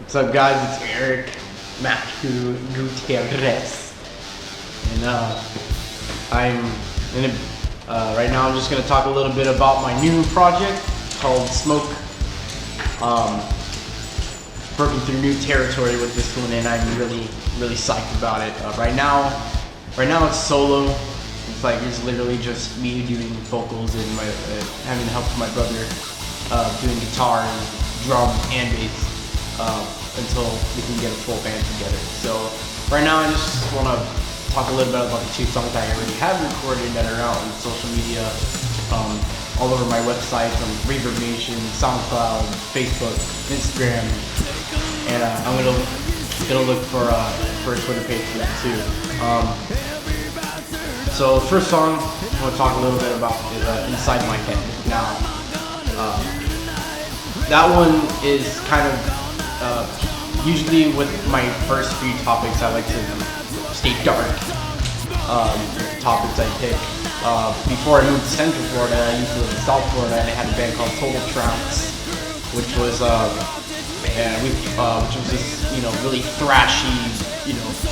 What's up, guys? It's Eric Matthew Gutierrez, and I'm in right now. I'm just gonna talk a little bit about my new project called Smoke. Broken through new territory with this one, and I'm really psyched about it. Right now it's solo. It's literally just me doing vocals and having the help of my brother doing guitar, drum, and bass. Until we can get a full band together. So right now I just want to talk a little bit about the two songs I already have recorded that are out on social media, all over my websites, on Reverb Nation, SoundCloud, Facebook, Instagram, and I'm gonna look for a Twitter page for that too. So the first song I want to talk a little bit about is Inside My Head. Now that one is kind of usually with my first few topics, I like to stay dark. Topics I pick. Before I moved to Central Florida, I used to live in South Florida, and I had a band called Total Trounce, which was this really thrashy,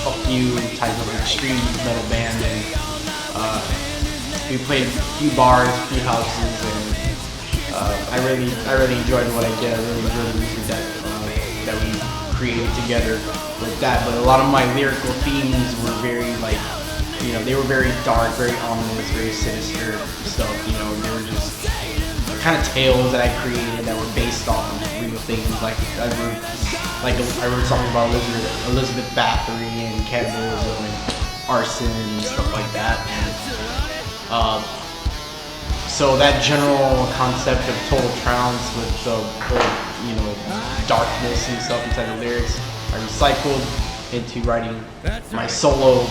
fuck you type of extreme metal band, and we played a few bars, a few houses, and I really enjoyed what I did. I really enjoyed the music that we created together with that. But a lot of my lyrical themes were very they were very dark, very ominous, very sinister stuff. They were just kind of tales that I created that were based on real things. I wrote something about Elizabeth Bathory and cannibalism and arson and stuff like that. And, so that general concept of Total Trounce with the whole, darkness and stuff inside the lyrics, I recycled into writing my solo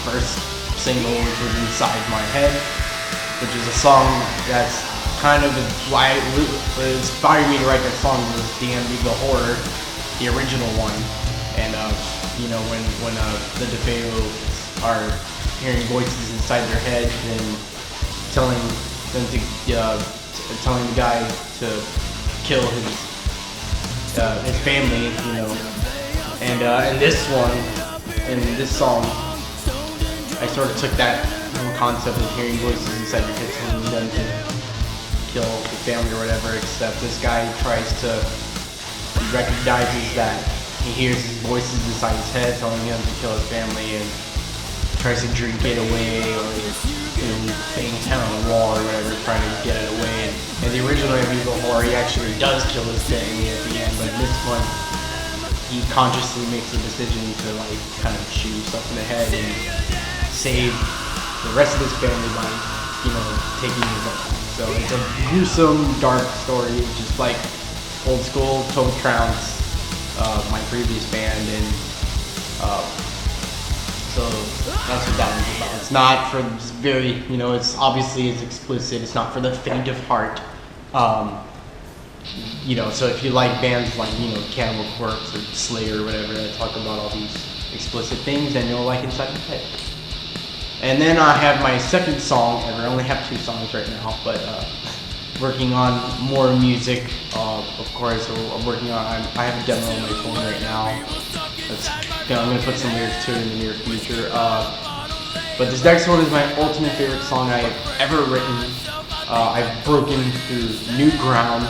first single, which was Inside My Head, which is a song that's kind of why what inspired me to write that song was DMV the Horror, the original one, and when the DeFeo are hearing voices inside their head and telling the guy to kill his family, and in this song, I sort of took that whole concept of hearing voices inside your head telling them to kill the family or whatever, except this guy recognizes that he hears his voices inside his head telling him to kill his family, and tries to drink it away, or bang his head on the wall or whatever, trying to get it away. And the original Evil Horror, he actually does kill his family at the end, but in this one, he consciously makes a decision to kind of shoot himself in the head and save the rest of his family by, taking his own. So it's a gruesome, dark story, just like old school Total Trounce, my previous band, and so that's what that one's about. It's not for it's explicit. It's not for the faint of heart. So if you like bands like, Cannibal Corpse or Slayer or whatever that talk about all these explicit things, then you'll like Inside My Head. And then I have my second song ever. I only have 2 songs right now, but working on more music, of course. So I have a demo on my phone right now. I'm going to put some lyrics to it in the near future. But this next one is my ultimate favorite song I have ever written. I've broken through new ground,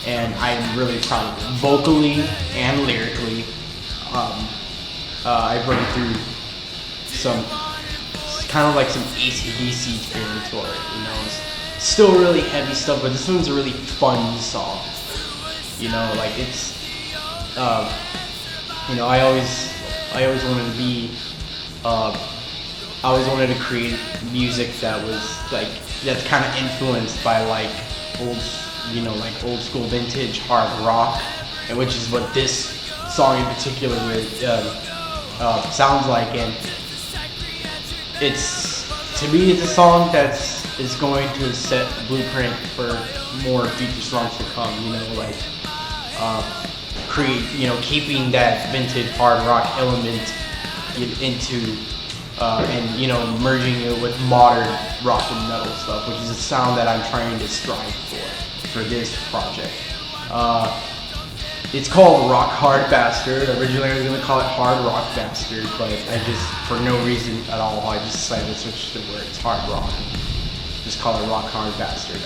and I'm really proud of it. Vocally and lyrically, I've broken through some AC/DC territory. It's still really heavy stuff, but this one's a really fun song. I always wanted to be, I always wanted to create music that was that's kind of influenced by old school vintage hard rock, and which is what this song in particular sounds like. And to me, it's a song is going to set the blueprint for more future songs to come. Keeping that vintage hard rock element into and merging it with modern rock and metal stuff, which is a sound that I'm trying to strive for this project. It's called Rock Hard Bastard. Originally I was gonna call it Hard Rock Bastard, but I just, for no reason at all, I just decided to switch the words hard rock. Just call it Rock Hard Bastard.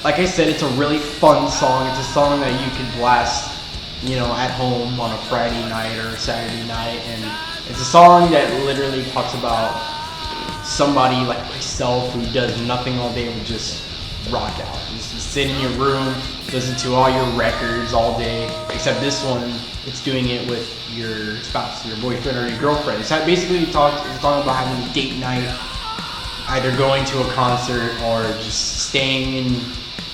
Like I said, it's a really fun song. It's a song that you can blast, you know, at home on a Friday night or a Saturday night, and it's a song that literally talks about somebody like myself who does nothing all day but just rock out. Just sit in your room, listen to all your records all day, except this one, it's doing it with your spouse, your boyfriend, or your girlfriend. It's basically talking about having a date night, either going to a concert or just staying in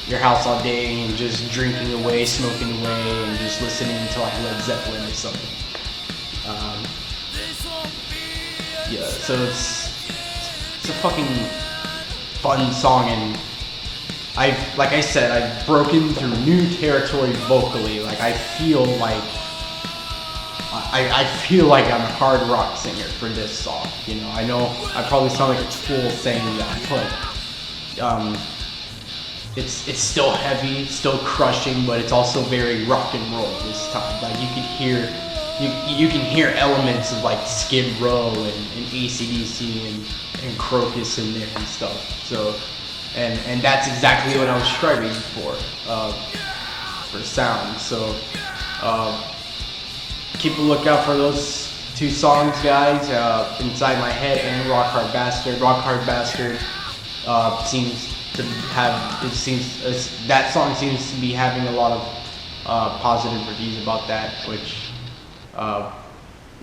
your house all day and just drinking away, smoking away, and just listening to like Led Zeppelin or something. Yeah, so it's a fucking fun song, and like I said, I've broken through new territory vocally. Like I feel like I'm a hard rock singer for this song. You know I probably sound like a tool saying that, but it's still heavy, it's still crushing, but it's also very rock and roll this time. Like you can hear elements of like Skid Row and AC/DC and Crocus in there and stuff. So and that's exactly what I was striving for sound. So keep a lookout for those two songs, guys. Inside My Head and Rock Hard Bastard. Rock Hard Bastard seems to have, that song seems to be having a lot of positive reviews about that, which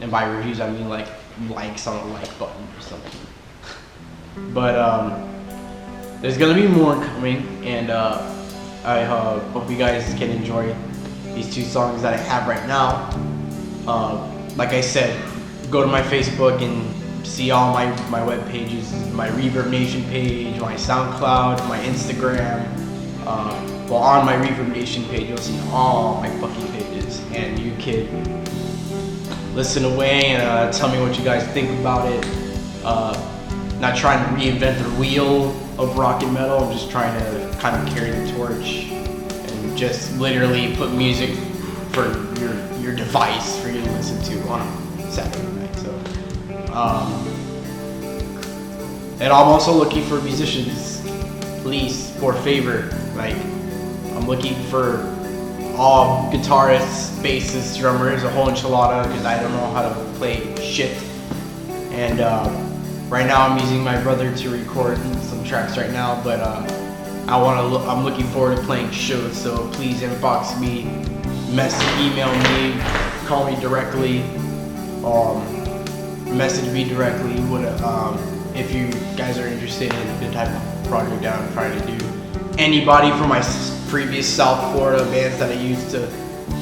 and by reviews I mean like likes on a like button or something. But there's gonna be more coming, and I hope you guys can enjoy these two songs that I have right now. Like I said, go to my Facebook and see all my web pages, my Reverb Nation page, my SoundCloud, my Instagram. Well, on my Reverb Nation page, you'll see all my fucking pages, and you can listen away and tell me what you guys think about it. Not trying to reinvent the wheel of rock and metal. I'm just trying to kind of carry the torch and just literally put music for your device for you to listen to on a Saturday night. So, and I'm also looking for musicians, please, for a favor. Like, I'm looking for all guitarists, bassists, drummers, a whole enchilada, because I don't know how to play shit. And right now I'm using my brother to record some tracks right now, but I'm looking forward to playing shows. So please inbox me, email me, call me directly, message me directly. If you guys are interested in the type of project that I'm trying to do. Anybody from my previous South Florida bands that I used to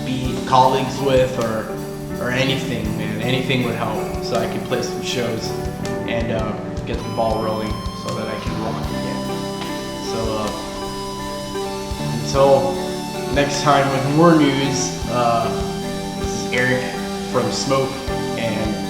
be colleagues with, or anything, man, anything would help, so I can play some shows and get the ball rolling so that I can rock again. So until next time with more news, this is Eric from Smoke, and